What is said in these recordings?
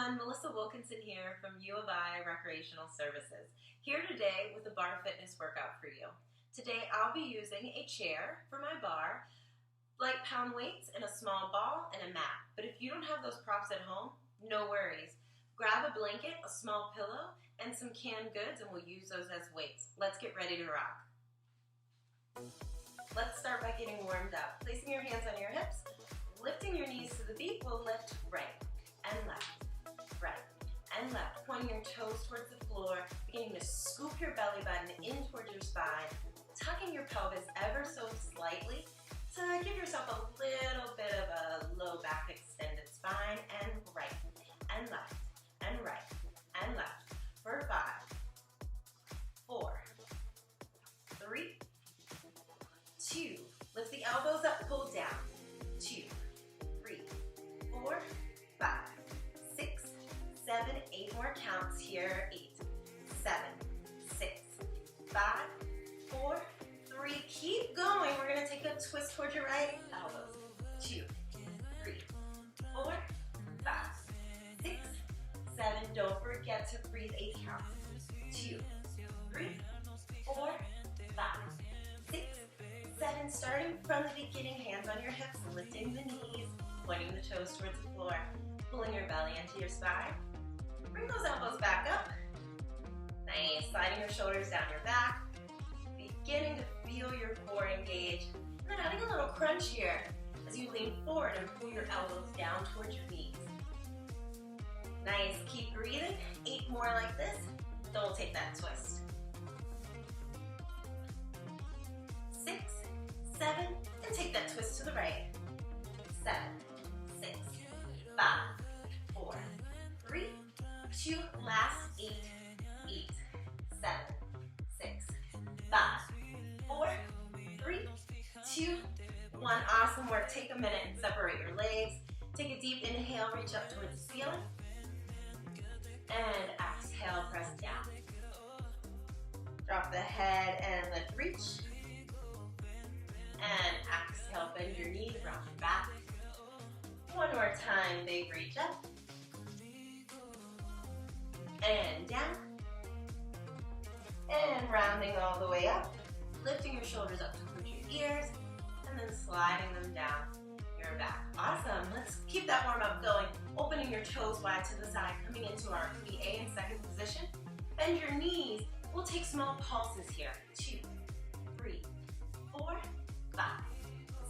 everyone, Melissa Wilkinson here from U of I Recreational Services, here today with a bar fitness workout for you. Today I'll be using a chair for my bar, light pound weights, and a small ball and a mat. But if you don't have those props at home, no worries. Grab a blanket, a small pillow, and some canned goods, and we'll use those as weights. Let's get ready to rock. Let's start by getting warmed up. Placing your hands on your hips, lifting your knees to the beat, we'll lift right and left, right and left. Pointing your toes towards the floor, beginning to scoop your belly button in towards your spine, tucking your pelvis ever so slightly to give yourself a little bit of a low back extended spine, and right and left and right and left for 5, 4, 3, 2, lift the elbows up, pull down, 2, 3, 4, 5, 6, 7, 8 more counts here, 8, 7, 6, 5, 4, 3, keep going. We're going to take a twist towards your right elbow, 2, 3, 4, 5, 6, 7, don't forget to breathe 8 counts, 2, 3, 4, 5, 6, 7, starting from the beginning, hands on your hips, lifting the knees, pointing the toes towards the floor, pulling your belly into your spine. Bring those elbows back up. Nice, sliding your shoulders down your back, beginning to feel your core engage, and then adding a little crunch here as you lean forward and pull your elbows down towards your knees. Nice, keep breathing, 8 more like this, then we'll take that twist. 6, 7, and take that twist to the right. 7, 6, 5, 4, 3, 2, last 8, 8, 7, 6, 5, 4, 3, 2, 1. Awesome work. Take a minute and separate your legs. Take a deep inhale, reach up towards the ceiling. And exhale, press down. Drop the head and lift, reach. And exhale, bend your knees, round your back. One more time, big reach up. And down. And rounding all the way up. Lifting your shoulders up towards your ears. And then sliding them down your back. Awesome. Let's keep that warm up going. Opening your toes wide to the side, coming into our plie in second position. Bend your knees. We'll take small pulses here. 2, 3, 4, 5,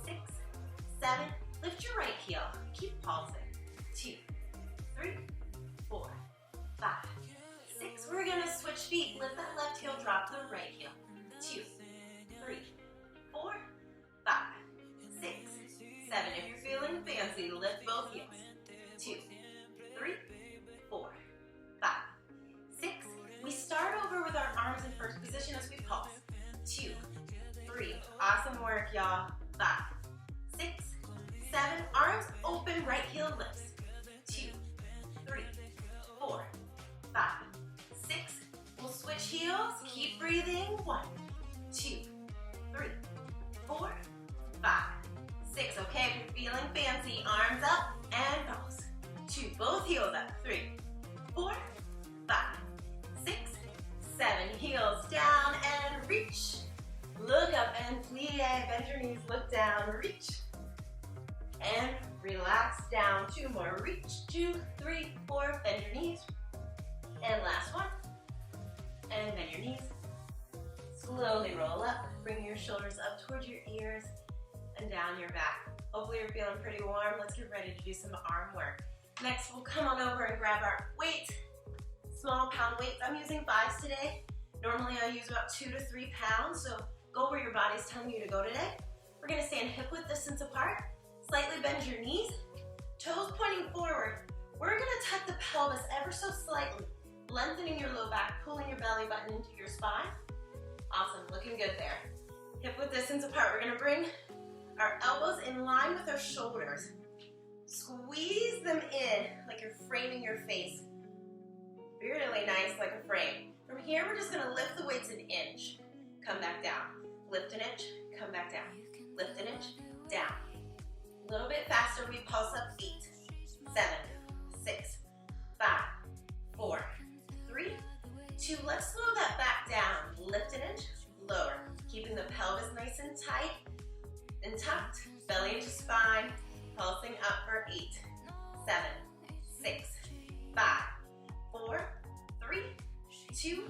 6, 7. Lift your right heel. Keep pulsing. 2, 3, 4, 5, 6. We're going to switch feet. Lift that left heel, drop the right heel. 2, 3, 4, 5, 6, 7. If you're feeling fancy, lift both heels. 2, 3, 4, 5, 6. We start over with our arms in first position as we pulse. 2, 3. Awesome work, y'all. 5, 6, 7. Arms open, right heel lifts. 2, 3, 4, 5, 6. We'll switch heels. Keep breathing. 1, 2, 3, 4, 5, 6. Okay, if you're feeling fancy, arms up and pulse. 2, both heels up. 3, 4, 5, 6, 7. Heels down and reach. Look up and plie. Bend your knees, look down, reach. And relax down. 2 more. Reach. 2, 3, 4. Bend your knees. And last one. And bend your knees. Slowly roll up. Bring your shoulders up towards your ears and down your back. Hopefully you're feeling pretty warm. Let's get ready to do some arm work. Next, we'll come on over and grab our weights. Small pound weights. I'm using 5s today. Normally I use about 2 to 3 pounds, so go where your body's telling you to go today. We're going to stand hip width distance apart. Slightly bend your knees. Toes pointing forward. We're going to tuck the pelvis ever so slightly, lengthening your low back, pulling your belly button into your spine. Awesome, looking good there. Hip width distance apart. We're going to bring our elbows in line with our shoulders. Squeeze them in like you're framing your face. Really nice, like a frame. From here, we're just going to lift the weights an inch. Come back down. Lift an inch, come back down. Lift an inch, down. A little bit faster, we pulse up. 8, 7, 6, 5, 7, 6, 5, 4, 3, 2,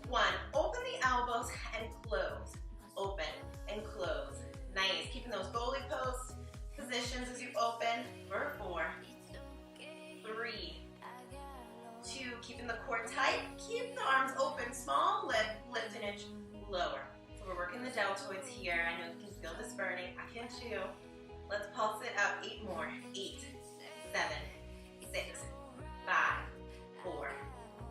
1. Open the elbows and close. Open and close. Nice. Keeping those goalie post positions as you open for 4, 3, 2. Keeping the core tight. Keep the arms open. Small lift an inch lower. So we're working the deltoids here. I know you can feel this burning. I can too. Let's pulse it up. 8 more. 8, 7, 6, 5, 4,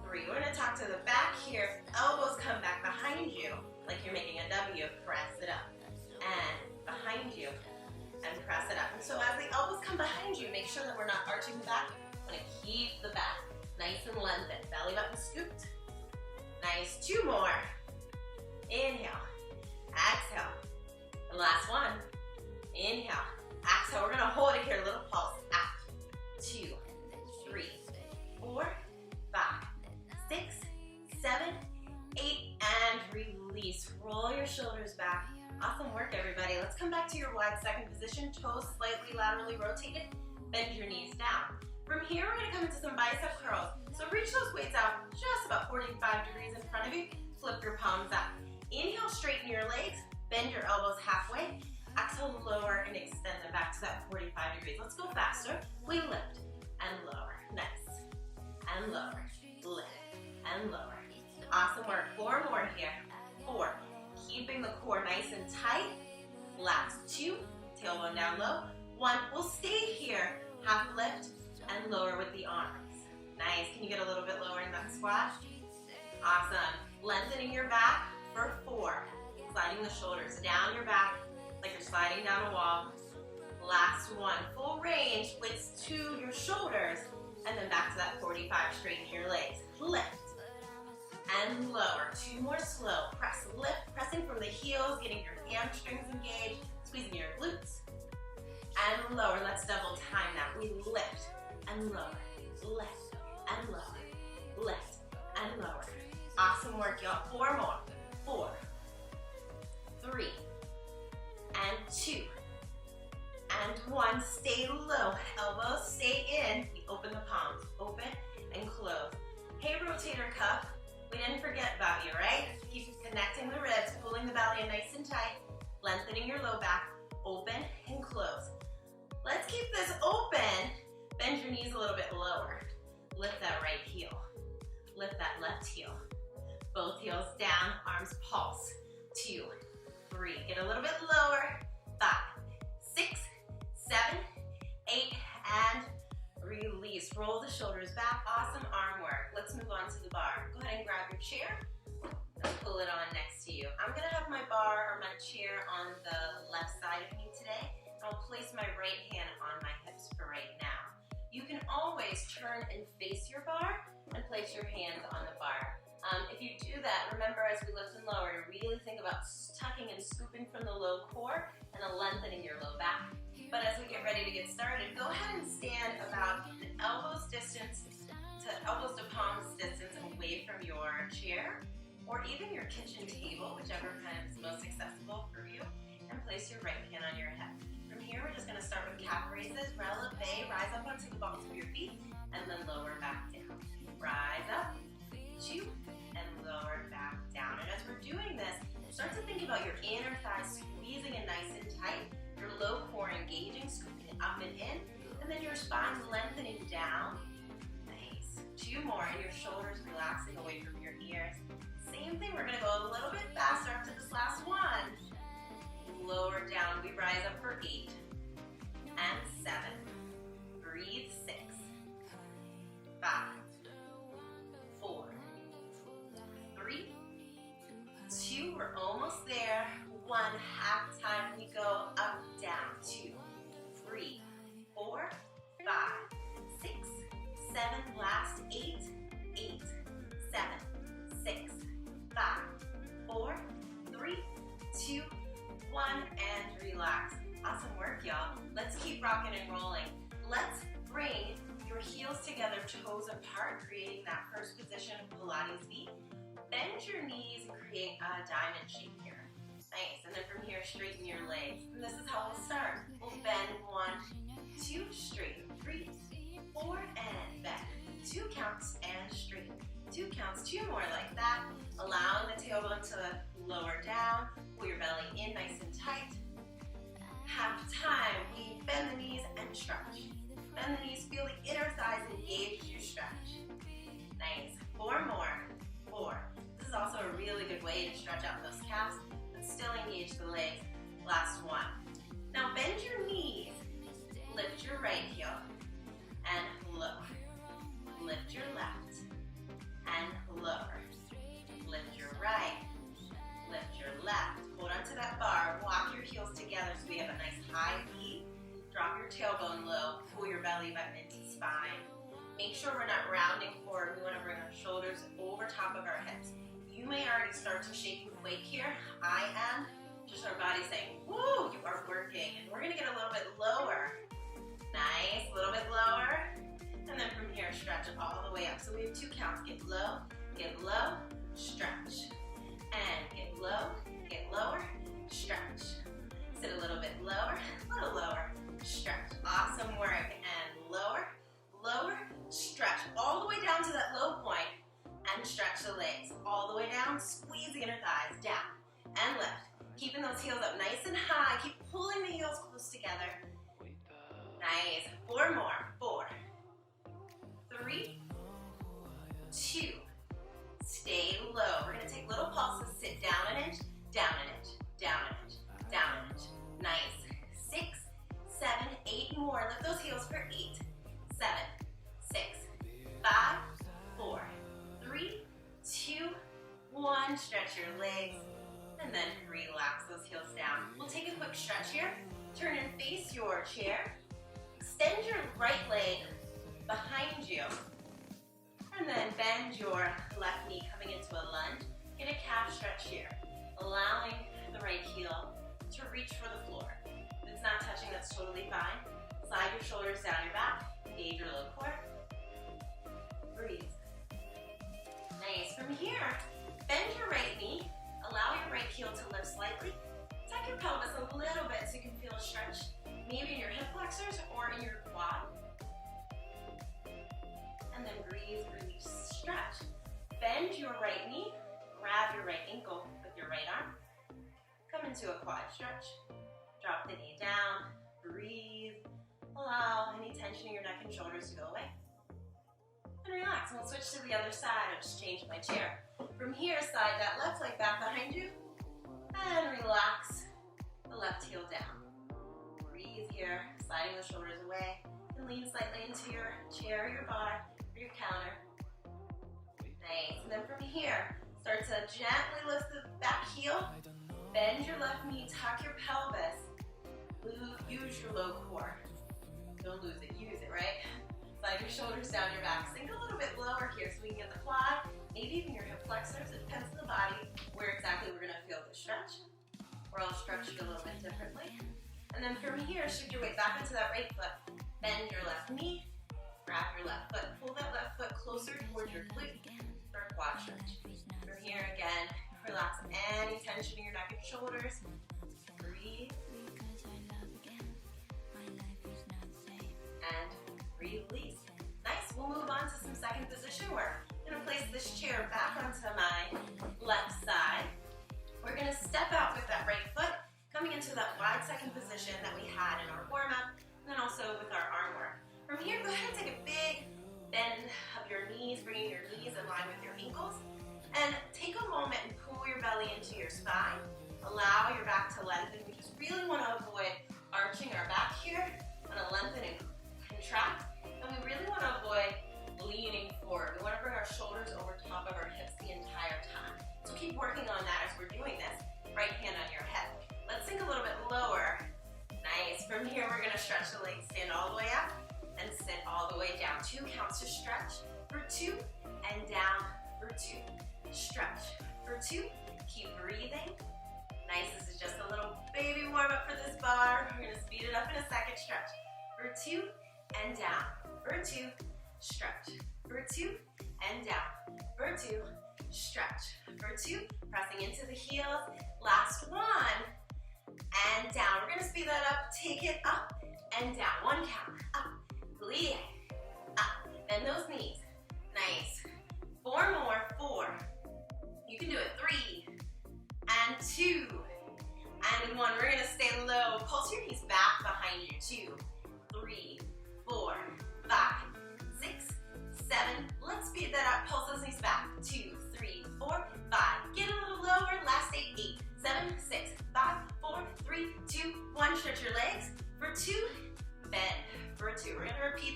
3. We're going to talk to the back here. Elbows come back behind you like you're making a W. Press it up. And behind you. And press it up. And so as the elbows come behind you, make sure that we're not arching the back. We're going to keep the back nice and lengthened. Belly button scooped. Nice. 2 more. Inhale. Exhale. And last one. Inhale. Exhale. We're going to hold it here. A little pulse. Out. 2, 3, 4, 5, 6, 7, 8, and release. Roll your shoulders back. Awesome work, everybody. Let's come back to your wide second position. Toes slightly laterally rotated. Bend your knees down. From here, we're going to come into some bicep curls. So reach those weights out just about 45 degrees in front of you. Flip your palms up. Inhale, straighten your legs. Bend your elbows halfway. Exhale, lower and extend them back to that 45 degrees. Let's go faster. We lift and lower. Nice. And lower. Lift and lower. Awesome work. 4 more here. 4. Keeping the core nice and tight. Last 2. Tailbone down low. 1. We'll stay here. Half lift and lower with the arms. Nice. Can you get a little bit lower in that squat? Awesome. Lengthening your back for 4. Sliding the shoulders down your back like you're sliding down a wall. Last 1. Full range. Weights to your shoulders. And then back to that 45. Straighten your legs. Lift. And lower. 2 more slow. Press, lift, pressing from the heels, getting your hamstrings engaged, squeezing your glutes. And lower. Let's double time that. We lift and lower, lift and lower, lift and lower. Awesome work, y'all. 4 more. 4, 3, and 2, and 1. Stay low. Elbows stay in. We open the palms. Open and close. Hey, rotator cuff. We didn't forget about you, right? Keep connecting the ribs, pulling the belly in nice and tight, lengthening your low back, open and close. Let's keep this open. Bend your knees a little bit lower. Lift that right heel. Lift that left heel. Both heels down, arms pulse. 2, 3. Get a little bit lower. 5, 6, 7, 8, and release. Roll the shoulders back. Awesome arm work. Let's move on to the bar. Go ahead and grab your chair and pull it on next to you. I'm going to have my bar or my chair on the left side of me today. I'll place my right hand on my hips for right now. You can always turn and face your bar and place your hands on the bar. If you do that, remember as we lift and lower, really think about tucking and scooping from the low core and lengthening your low back. But as we get ready to get started, go ahead and stand about an elbows to palms distance away from your chair or even your kitchen table, whichever kind is most accessible for you, and place your right hand on your head. From here, we're just going to start with calf raises, releve, rise up onto the balls of your feet, and then lower back down. Rise up, 2, and lower back down. And as we're doing this, start to think about your inner thighs squeezing it nice and tight, your low core engaging, scooping it up and in, and then your spine lengthening down. Nice. 2 more, and your shoulders relaxing away from your ears. Same thing, we're gonna go a little bit faster after this last one. Lower down, we rise up for 8, and 7. Breathe, 6, 5, 4, 3, 2, we're almost there. 1, half time, we go up, down, 2, 3, 4, 5, 6, 7, last 8, 8, 7, 6, 5, 4, 3, 2, 1, and relax. Awesome work, y'all. Let's keep rocking and rolling. Let's bring your heels together, toes apart, creating that first position of Pilates V. Bend your knees and create a diamond shape here. Nice, and then from here, straighten your legs. And this is how we'll start. We'll bend 1, 2, straighten, 3, counts and straighten. 2 counts, 2 more like that. Allowing the tailbone to lower down. Pull your belly in nice and tight. Half time, we bend the knees and stretch. Bend the knees, feel the inner thighs engage as you stretch. Nice. 4 more. 4. This is also a really good way to stretch out those calves, but still engage the legs. Last 1. Now bend your knees. Lift your right heel and lower. Lift your left and lower. Lift your right. Lift your left. Hold on to that bar. Walk your heels together so we have a nice high V. Drop your tailbone low. Pull your belly button into spine. Make sure we're not rounding forward. We want to bring our shoulders over top of our hips. You may already start to shake and quake here. I am. Just our body saying, woo, you are working. And we're going to get a little bit lower. Nice, a little bit lower. And then from here, stretch all the way up. So we have 2 counts. Get low, stretch. And get lower, stretch. Sit a little bit lower, stretch. Awesome work. And lower, stretch. All the way down to that low point. And stretch the legs. All the way down, squeeze the inner thighs down. And lift. Keeping those heels up nice and high. Keep pulling the heels close together. Nice. 4 more. 4, 3, 2. Stay low. We're going to take little pulses. Sit down an inch, down an inch, down an inch, down an inch. Nice. 6, 7, 8 more. Lift those heels for 8, 7, 6, 5, 4, 3, 2, 1. Stretch your legs. And then relax those heels down. We'll take a quick stretch here. Turn and face your chair. Extend your right leg behind you. And then bend your left knee coming into a lunge. Get a calf stretch here. Allowing the right heel to reach for the floor. If it's not touching, that's totally fine. Slide your shoulders down your back. Engage your low core. Breathe. Nice. From here, bend your right knee. Allow your right heel to lift slightly. Tuck your pelvis a little bit so you can feel a stretch, maybe in your hip flexors or in your quad. And then breathe, release, stretch. Bend your right knee, grab your right ankle with your right arm. Come into a quad stretch. Drop the knee down, breathe. Allow any tension in your neck and shoulders to go away. And relax, and we'll switch to the other side. I'll just change my chair. From here, slide that left leg back behind you, and relax the left heel down. Breathe here, sliding the shoulders away, and lean slightly into your chair, your bar, or your counter. Nice, and then from here, start to gently lift the back heel, bend your left knee, tuck your pelvis, use your low core. Don't lose it, use it, right? Slide your shoulders down your back. Sink a little bit lower here so we can get the quad, maybe even your hip flexors. It depends on the body where exactly we're going to feel the stretch. We're all stretched a little bit differently. And then from here, shift your weight back into that right foot. Bend your left knee, grab your left foot. Pull that left foot closer towards your glute for a quad stretch. From here again, relax any tension in your neck and shoulders. Breathe. And release. Nice, we'll move on to some second position work. I'm gonna place this chair back onto my left side. We're gonna step out with that right foot, coming into that wide second position that we had in our warm-up, and then also with our arm work. From here, go ahead and take a big bend of your knees, bringing your knees in line with your ankles, and take a moment and pull your belly into your spine. Allow your back to lengthen. We just really wanna avoid arching our back here. Wanna lengthen and contract, and we really want to avoid leaning forward. We want to bring our shoulders over top of our hips the entire time. So keep working on that as we're doing this. Right hand on your head. Let's sink a little bit lower. Nice. From here, we're going to stretch the legs. Stand all the way up and sit all the way down. 2 counts to stretch. For 2 and down. For 2. Stretch. For 2. Keep breathing. Nice. This is just a little baby warm up for this bar. We're going to speed it up in a second. Stretch. For 2 and down. For 2, stretch. For 2 and down. For 2, stretch. For 2, pressing into the heels. Last 1 and down. We're gonna speed that up. Take it up and down. 1 count. Up, bleed, up. Bend those knees.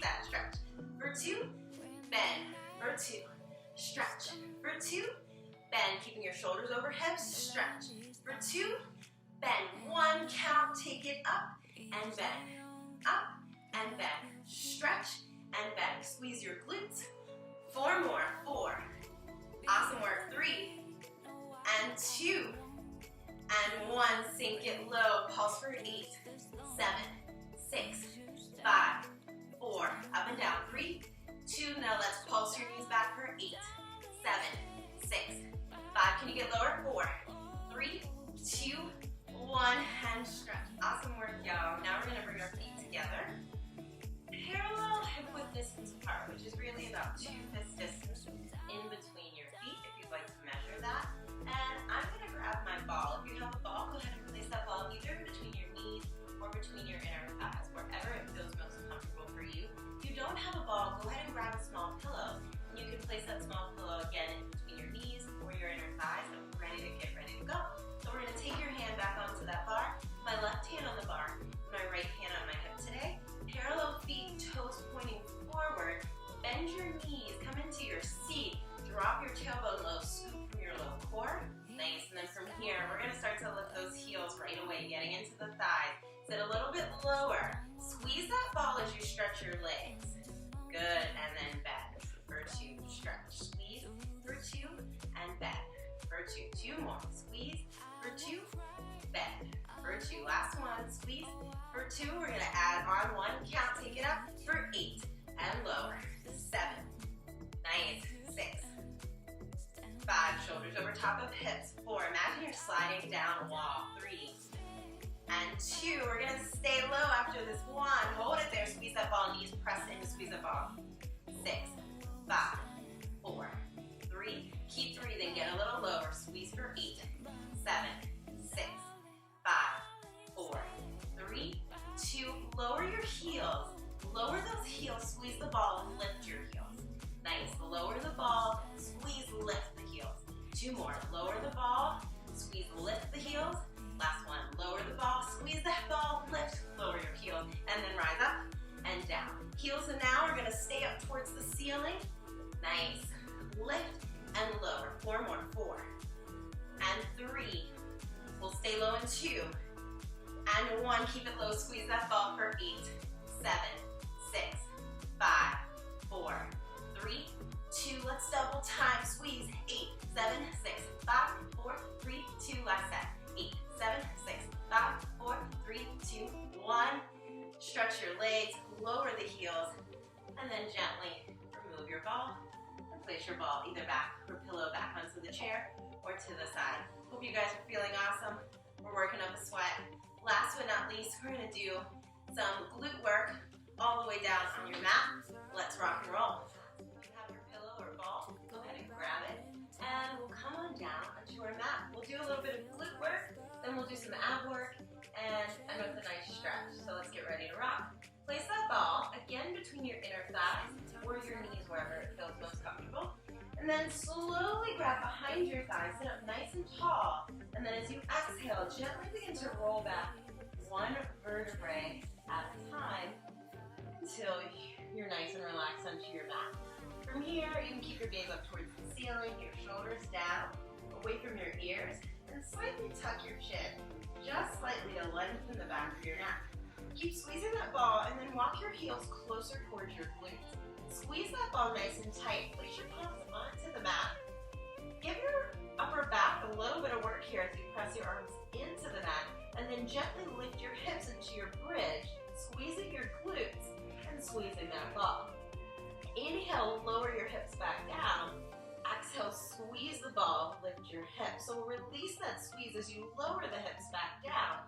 that, stretch. For 2, bend. For 2, stretch. For 2, bend. Keeping your shoulders over hips, stretch. For 2, bend. 1, count, take it up and bend. Up and bend. Stretch and bend. Squeeze your glutes. 4 more. 4. Awesome work. 3 and 2 and 1. Sink it low. Pulse for 8, 7, 6, 5, 4. Up and down. 3, 2. Now let's pulse your knees back for 8, 7, 6, 5. Can you get lower? 4, 3, 2, 1. And stretch. Awesome work, y'all. Now we're going to bring our feet together. Parallel hip width distance apart, which is really about 2 fist distance in between your feet, if you'd like to measure that. And I'm going to grab my ball. If you have a ball, go ahead and place that ball either between your knees or between your inner thighs, wherever it feels most comfortable for you. If you don't have a ball, go ahead and grab a small pillow. And you can place that small pillow again in between your knees or your inner thighs, and we're ready to go. So we're going to take your hand back onto that bar, my left hand on the bar, my right hand on my hip today. Parallel feet, toes pointing forward. Bend your knees, come into your seat. Drop your tailbone low, scoop from your low core. Nice, and then from here, we're gonna start to lift those heels right away, getting into the thighs. Sit a little bit lower. Squeeze that ball as you stretch your legs. Good, and then bend. For 2, stretch. Squeeze. For 2, and bend. For 2, 2 more. Squeeze. For 2, bend. For 2, last one. Squeeze. For 2, we're gonna add on 1, count, take it up. For 8, and lower. 7, nice. 6, 5, shoulders over top of hips. 4, imagine you're sliding down a wall. 3, and 2, we're gonna stay low after this 1. Hold it there, squeeze that ball, knees press in, squeeze that ball. 6, 5, 4, 3, keep breathing, get a little lower. Squeeze for 8, 7, 6, 5, 4, 3, 2, lower your heels. Lower those heels, squeeze the ball, and lift your heels. Nice, lower the ball, squeeze, lift the heels. 2 more, lower the ball, squeeze, lift the heels. Last one, lower the ball, squeeze that ball, lift, lower your heels, and then rise up and down. Heels and now are gonna stay up towards the ceiling. Nice, lift and lower. 4 more, 4 and 3. We'll stay low in 2 and 1. Keep it low, squeeze that ball for 8, 7, 6, 5, 4, 3, 2. Let's double time. Squeeze. 8, 7, 6, 5, 4, 3, 2. Last set. 8, 7, 6, 5, 4, 3, 2, 1. Stretch your legs, lower the heels, and then gently remove your ball and place your ball either back or pillow back onto the chair or to the side. Hope you guys are feeling awesome. We're working up a sweat. Last but not least, we're gonna do some glute work all the way down on your mat. Let's rock and roll. If you have your pillow or ball, go ahead and grab it, and we'll come on down onto our mat. We'll do a little bit of glute work, then we'll do some ab work, and end with a nice stretch. So let's get ready to rock. Place that ball again between your inner thighs or your knees, wherever it feels most comfortable. And then slowly grab behind your thighs, sit up nice and tall. And then as you exhale, gently begin to roll back 1 vertebrae at a time until you're nice and relaxed onto your mat. From here, you can keep your gaze up towards the ceiling, your shoulders down, away from your ears, and slightly tuck your chin, just slightly to lengthen the back of your neck. Keep squeezing that ball and then walk your heels closer towards your glutes. Squeeze that ball nice and tight. Place your palms onto the mat. Give your upper back a little bit of work here as you press your arms into the mat, and then gently lift your hips into your bridge, squeezing your glutes and squeezing that ball. Inhale, lower your hips back down. Exhale, squeeze the ball, lift your hips. So release that squeeze as you lower the hips back down,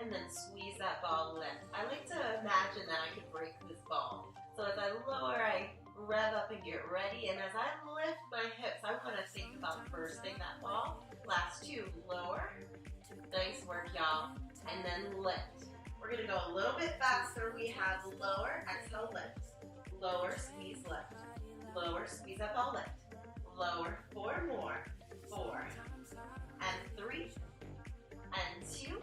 and then squeeze that ball, lift. I like to imagine that I could break this ball. So as I lower, I rev up and get ready, and as I lift my hips, I want to think about bursting that ball. Last 2, lower. Nice work, y'all. And then lift. We're gonna go a little bit faster. We have lower, exhale, lift. Lower, squeeze, lift. Lower, squeeze up, ball, lift. Lower, 4 more. 4 and 3 and 2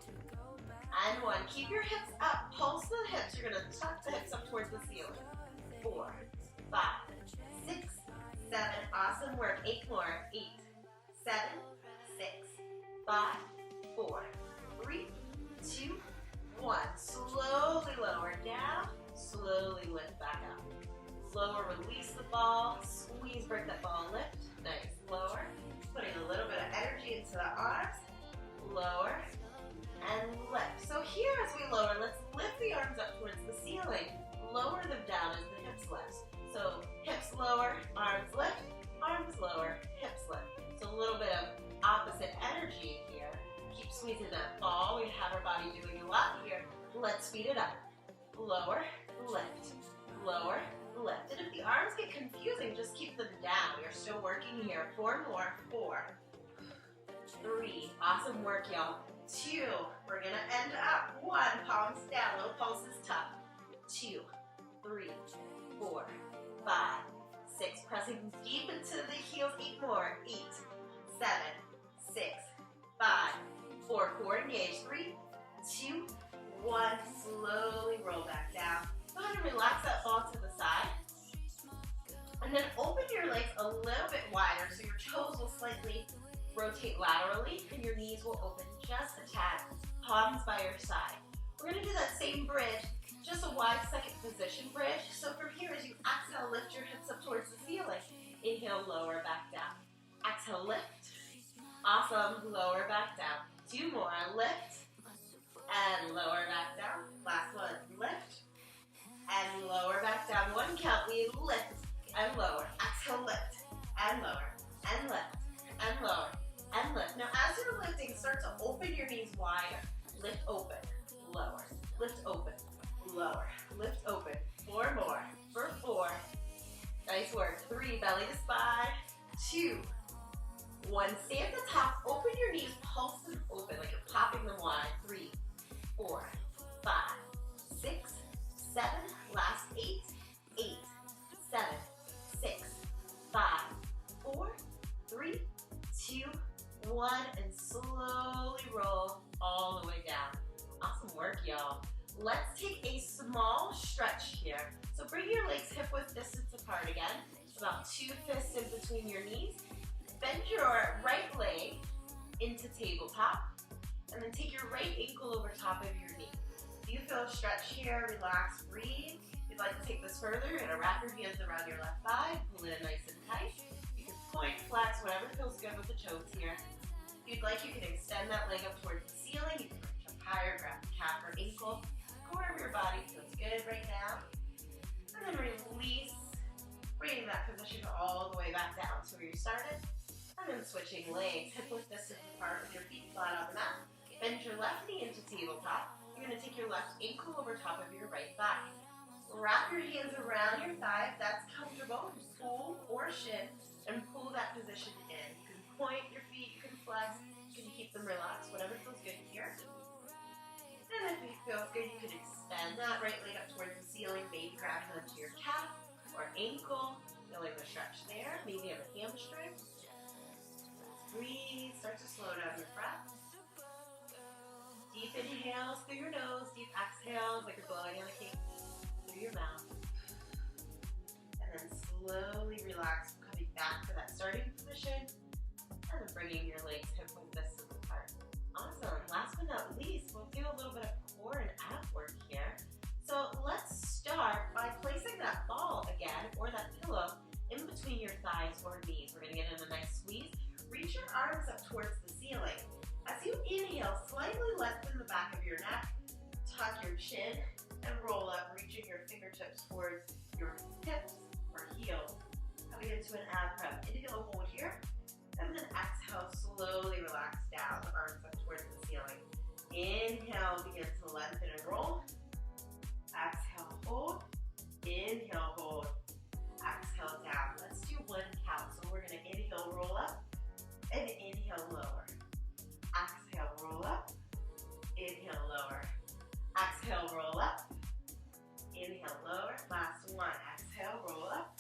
and 1. Keep your hips up. Pulse the hips. You're gonna tuck the hips up towards the ceiling. Awesome work. 8 more. 8, 7, 6, 5, 4, 3, 2, 1. Slowly lower down. Slowly lift back up. Lower, release the ball. Squeeze, break that ball, lift. Nice. Lower. Putting a little bit of energy into the arms. Lower and lift. So here as we lower, let's lift the arms up towards the ceiling. Lower them down as the hips lift. So hips lower, arms lift, arms lower, hips lift. So a little bit of opposite energy here. Keep squeezing that ball. We have our body doing a lot here. Let's speed it up. Lower, lift, lower, lift. And if the arms get confusing, just keep them down. You're still working here. 4 more. 4, 3. Awesome work, y'all. 2. We're gonna end up. 1. Palms down. Low pulses top. 2, 3, 4, 5, 6. Pressing deep into the heels. 8 more. 8, 7, 6, 5, 4. Core engage. 3, 2, 1. Slowly roll back down. Go ahead and relax that ball to the side. And then open your legs a little bit wider so your toes will slightly rotate laterally and your knees will open just a tad. Palms by your side. We're going to do that same bridge, just a wide second position bridge. So from here, as you exhale, lift your hips up towards the ceiling. Inhale, lower, back down. Exhale, lift. Awesome. Lower, back down. 2 more. Lift and lower, back down. Last one. Lift and lower, back down. 1 count. We lift and lower. Exhale, lift and lower and lift and lower and lift. Now as you're lifting, start to open your knees wider. Lift open, lower, lift open, lower, lift open. 4 more. For 4. Nice work. 3, belly to spine. 2, 1. Stay at the top. Open your knees, pulse them open like you're popping them wide. 3, 4, 5, 6, 7. Last 8, 8, 7, 6, 5, 4, 3, 2, 1, and slowly roll all the way down. Awesome work, y'all. Let's take a small stretch here. So bring your legs hip-width distance apart again. It's about 2 fists in between your knees. Bend your right leg into tabletop, and then take your right ankle over top of your knee. Do you feel a stretch here? Relax, breathe. If you'd like to take this further, you're gonna wrap your hands around your left thigh, pull it in nice and tight. You can point, flex, whatever feels good with the toes here. If you'd like, you can extend that leg up towards the ceiling. You can reach up higher, grab the calf or ankle. Wherever your body feels good right now. And then release, bringing that position all the way back down to where you started. And then switching legs, hip-width distance apart with your feet flat on the mat. Bend your left knee into tabletop. You're going to take your left ankle over top of your right thigh. Wrap your hands around your thigh if that's comfortable. Pull or shin and pull that position in. You can point your feet, you can flex, you can keep them relaxed, whatever feels good here. And if it feels good, you can extend that right leg up towards the ceiling, maybe grabbing onto your calf or ankle, feeling the stretch there, maybe on a hamstring. Breathe, start to slow down your breath. Deep inhales through your nose, deep exhales like you're blowing on a cake through your mouth. And then slowly relax, coming back to that starting position, and then bringing your legs hip-width distance apart. Awesome. Last but not least, we'll do a little bit of core and ab work here. So let's start by placing that ball again, or that pillow, in between your thighs or knees. We're going to get in a nice squeeze. Reach your arms up towards the ceiling. As you inhale, slightly lengthen the back of your neck, tuck your chin, and roll up, reaching your fingertips towards your hips or heels. Coming into an ab prep. Inhale, hold here, and then exhale, slowly relax down, the arms up towards the ceiling. Inhale, begin to lengthen and roll. Exhale, hold. Inhale, hold. Exhale, down. Let's do 1 count. So we're going to inhale, roll up, and inhale, lower. Exhale, roll up. Inhale, lower. Exhale, roll up. Inhale, lower. Last one. Exhale, roll up.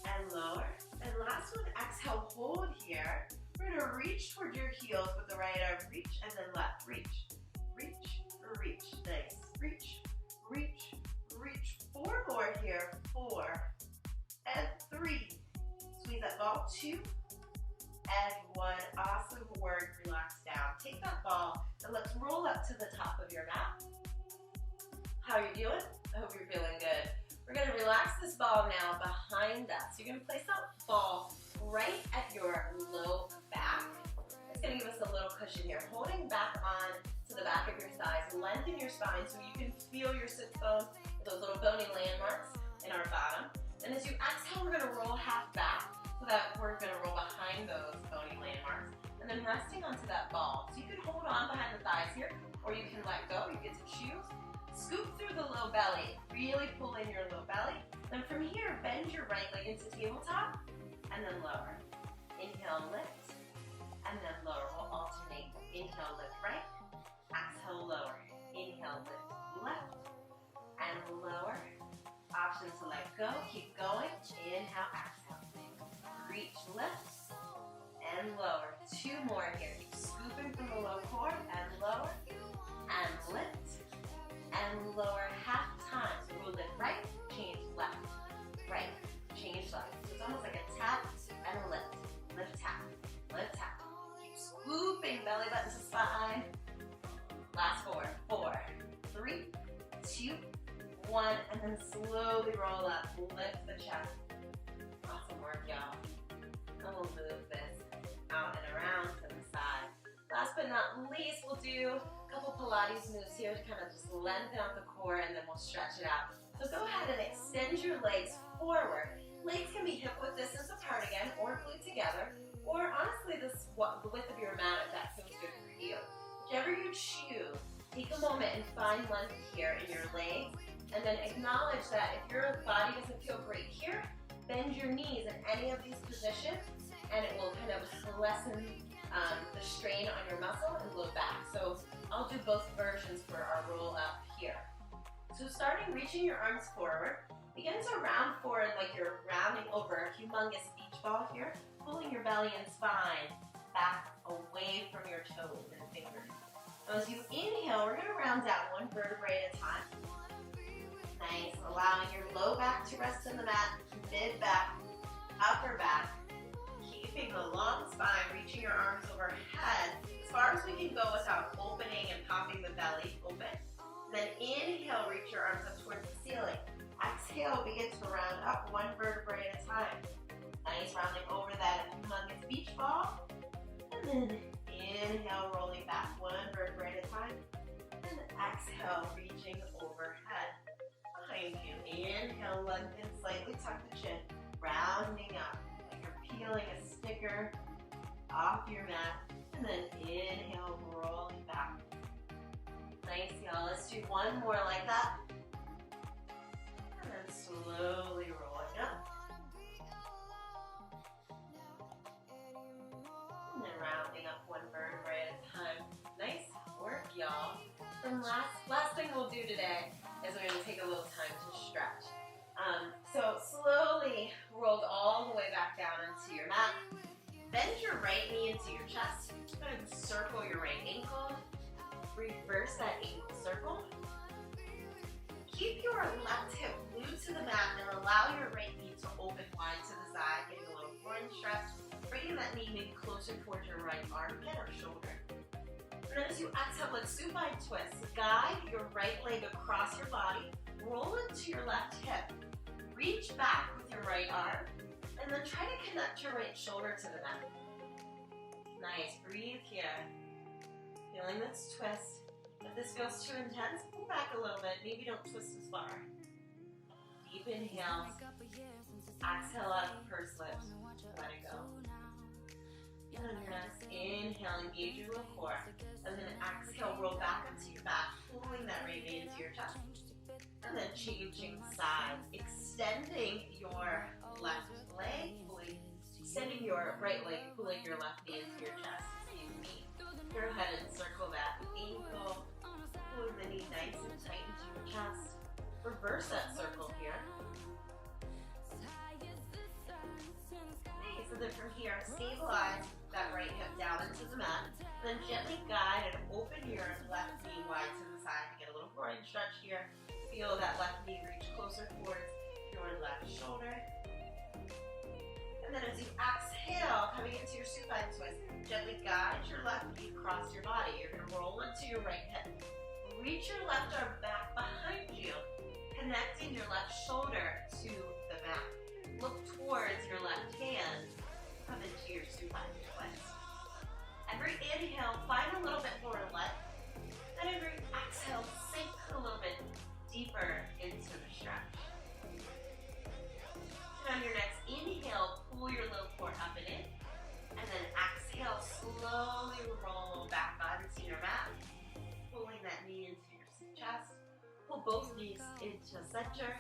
And lower. And last one, exhale, hold here. We're going to reach toward your heels with the right arm. Reach and then left. Reach. Reach. Reach. Nice. Reach. Reach. Reach. 4 more here. 4. And 3. Squeeze that ball, 2, and 1. Awesome work, relax down. Take that ball, and let's roll up to the top of your mat. How are you doing? I hope you're feeling good. We're gonna relax this ball now behind us. You're gonna place that ball right at your low back. It's gonna give us a little cushion here. Holding back on to the back of your thighs, lengthen your spine so you can feel your sit bone, those little bony landmarks in our bottom. And as you exhale, we're gonna roll half back so that we're gonna roll behind those bony landmarks. And then resting onto that ball. So you can hold on behind the thighs here, or you can let go, you get to choose. Scoop through the low belly, really pull in your low belly. Then from here, bend your right leg into tabletop, and then lower. Inhale, lift, and then lower. We'll alternate. Inhale, lift right, exhale, lower. Inhale, lift left, and lower. Option to let go, keep going. Inhale, exhale. Reach, lift, and lower. 2 more here. Keep scooping from the low core, and lower, and lift, and lower half time. So we'll lift right, change left, right, change left. So it's almost like a tap and a lift. Lift, tap, lift, tap. Keep scooping belly button to spine. Last 4, 4, 3, 2, 1, and then slowly roll up. Lift the chest. Awesome work, y'all. And we'll move this out and around to the side. Last but not least, we'll do a couple Pilates moves here to kind of just lengthen out the core, and then we'll stretch it out. So go ahead and extend your legs forward. Legs can be hip width distance apart again, or glued together, or honestly the width of your mat if that feels good for you. Whichever you choose, take a moment and find length here in your legs, and then acknowledge that if your body doesn't feel great here, bend your knees in any of these positions, and it will kind of lessen the strain on your muscle and low back. So I'll do both versions for our roll up here. So starting, reaching your arms forward, begin to round forward like you're rounding over a humongous beach ball here, pulling your belly and spine back away from your toes and fingers. Now as you inhale, we're gonna round down 1 vertebrae at a time. Nice, allowing your low back to rest in the mat, mid back, upper back, keeping the long spine, reaching your arms overhead as far as we can go without opening and popping the belly open. Then inhale, reach your arms up towards the ceiling. Exhale, begin to round up 1 vertebrae at a time. Nice, rounding over that humongous beach ball. And then inhale, rolling back 1 vertebrae at a time. And exhale, reaching overhead. Behind you. Inhale, lengthen, slightly tuck the chin. Rounding up like you're peeling a sticker off your mat. And then inhale, rolling back. Nice, y'all. Let's do 1 more like that. And then slowly rolling up. And then rounding up 1 vertebrae at a time. Nice work, y'all. And last thing we'll do today is we're going to take a little time to stretch. So slowly rolled all the way back down into your mat. Bend your right knee into your chest. Go ahead and circle your right ankle. Reverse that ankle circle. Keep your left hip glued to the mat and allow your right knee to open wide to the side, getting a little groin stretch, bringing that knee maybe closer towards your right armpit or shoulder. And then as you exhale, let's supine twist. Guide your right leg across your body, roll into your left hip, reach back with your right arm, and then try to connect your right shoulder to the mat. Nice, breathe here. Feeling this twist. If this feels too intense, pull back a little bit. Maybe don't twist as far. Deep inhale. Exhale out, purse lips. Let it go. And on your next inhale, engage your low core. And then exhale, roll back up to your back, pulling that right knee into your chest. And then changing sides. Extending your left leg, extending your right leg, pulling your left knee into your chest. Same knee. Go ahead and circle that ankle, pulling the knee nice and tight into your chest. Reverse that circle here. Okay, so then from here, stabilize that right hip down into the mat. Then gently guide and open your left knee wide to the side to get a little groin stretch here. Feel that left knee reach closer towards your left shoulder. And then as you across your body. You're gonna roll into your right hip. Reach your left arm back behind you, connecting your left shoulder to the mat. Look towards your left hand. Come into your supine twist. Every inhale, find a little bit more left. And every exhale, sink a little bit deeper into the stretch. And on your next inhale, pull your little core up and in. And then exhale, slowly roll back onto your mat. Pulling that knee into your chest. Pull both knees into center.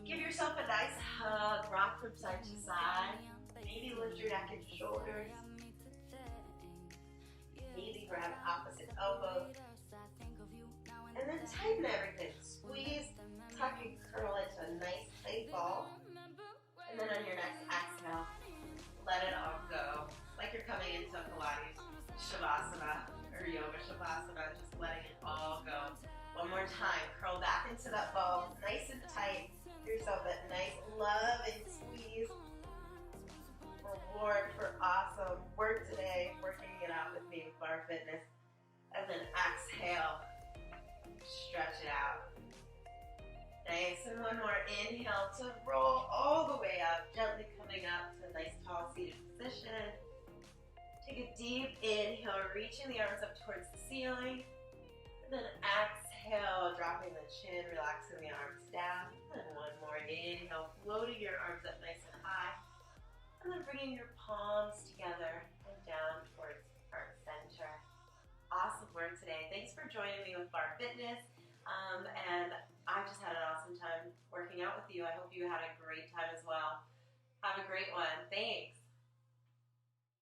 Give yourself a nice hug. Rock from side to side. Maybe lift your neck and shoulders. Maybe grab opposite elbows. And then tighten everything. Squeeze, tuck and curl into a nice tight ball. And then on your next exhale, let it all go. Like you're coming into Pilates Shavasana or Yoga Shavasana, just letting it all go. One more time, curl back into that ball, nice and tight. Give yourself that nice love and squeeze. Reward for awesome work today, working it out with me with Barre Fitness. And then exhale, stretch it out. Nice, and one more inhale to roll all the way up, gently coming up to a nice tall seated position. Take a deep inhale, reaching the arms up towards the ceiling. And then exhale, dropping the chin, relaxing the arms down. And one more inhale, floating your arms up nice and high. And then bringing your palms together and down towards heart center. Awesome work today. Thanks for joining me with Barre Fitness. And I just had an awesome time working out with you. I hope you had a great time as well. Have a great one. Thanks.